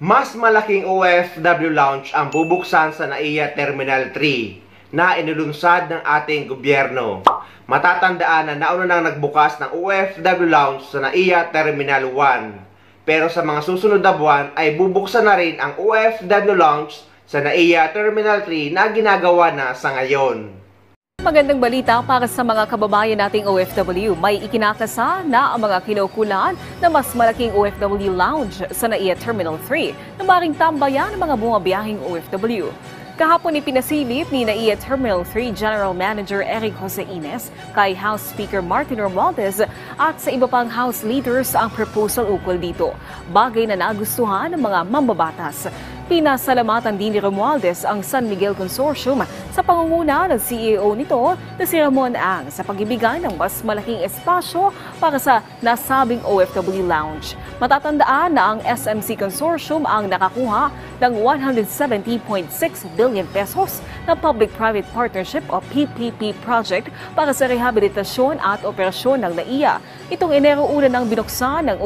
Mas malaking OFW lounge ang bubuksan sa NAIA Terminal 3 na inulunsad ng ating gobyerno. Matatandaan na nauna nang nagbukas ng OFW lounge sa NAIA Terminal 1. Pero sa mga susunod na buwan ay bubuksan na rin ang OFW lounge sa NAIA Terminal 3 na ginagawa na sa ngayon. Magandang balita para sa mga kababayan nating OFW. May ikinakasa na ang mga kinukulan na mas malaking OFW lounge sa NAIA Terminal 3 na maring tambayan ng mga bumabiyahing OFW. Kahapon ipinasilip ni NAIA Terminal 3 General Manager Eric Jose Ines kay House Speaker Martin Romualdez at sa iba pang House leaders ang proposal ukol dito. Bagay na nagustuhan ng mga mambabatas. Pinasalamatan din ni Romualdez ang San Miguel Consortium sa pangunguna ng CEO nito na si Ramon Ang sa pagbibigay ng mas malaking espasyo para sa nasabing OFW lounge. Matatandaan na ang SMC Consortium ang nakakuha ng 170.6 billion pesos na Public-Private Partnership o PPP project para sa rehabilitasyon at operasyon ng NAIA. Itong Enero una nang binuksan ng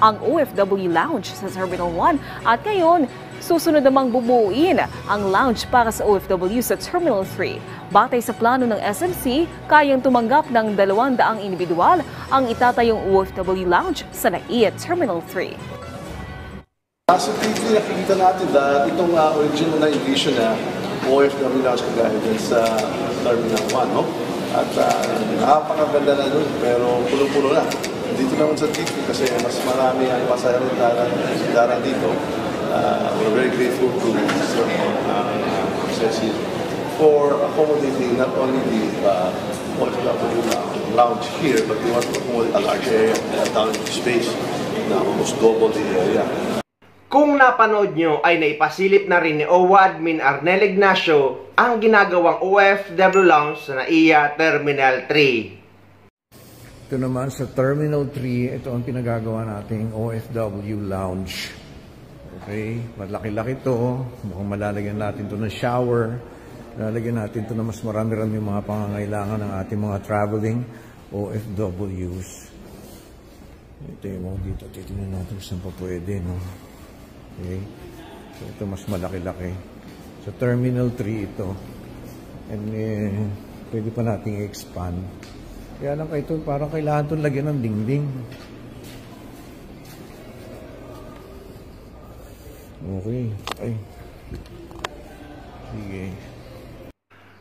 ang OFW lounge sa Terminal 1 at ngayon susunod namang bubuuin ang lounge para sa OFW sa Terminal 3. Batay sa plano ng SMC, kayang tumanggap ng 200 individual ang itatayong OFW lounge sa NAIA Terminal 3. Sa TV, nakikita natin na itong original na envision na OFW lounge kagaya din sa Terminal 1, no? At nakapakaganda na doon, pero pulo-pulo na. Dito naman sa TV kasi mas marami ang pasahero daran dito. We're very grateful to Mr. Cecil for accommodating not only the OFW lounge here, but we want to accommodate a large area, down space na almost double the area. Kung napanood nyo ay naipasilip na rin ni OWA Admin Arnel Ignacio ang ginagawang OFW lounge sa NAIA Terminal 3. Ito naman sa Terminal 3, ito ang pinagagawa nating OFW lounge. Okay, malaki-laki ito. Mukhang malalagyan natin ito ng shower. Lalagyan natin ito na mas marami-rami mga pangangailangan ng ating mga traveling OFWs. Ito yung dito. Titignan natin saan pa pwede, no? Okay. So, ito mas malaki-laki. Sa Terminal 3 ito. And pwede pa nating i-expand. Kaya lang ito, parang kailangan itong lagyan ng dingding. Okay. Ay. Sige.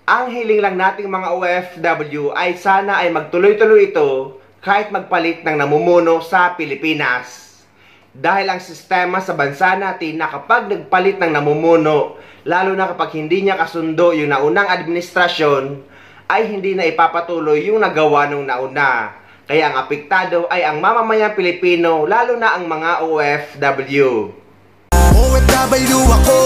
Ang hiling lang nating mga OFW ay sana ay magtuloy-tuloy ito kahit magpalit ng namumuno sa Pilipinas. Dahil ang sistema sa bansa natin na kapag nagpalit ng namumuno, lalo na kapag hindi niya kasundo yung naunang administrasyon, ay hindi na ipapatuloy yung nagawa nung nauna. Kaya ang apektado ay ang mamamayang Pilipino, lalo na ang mga OFW. OFW ako.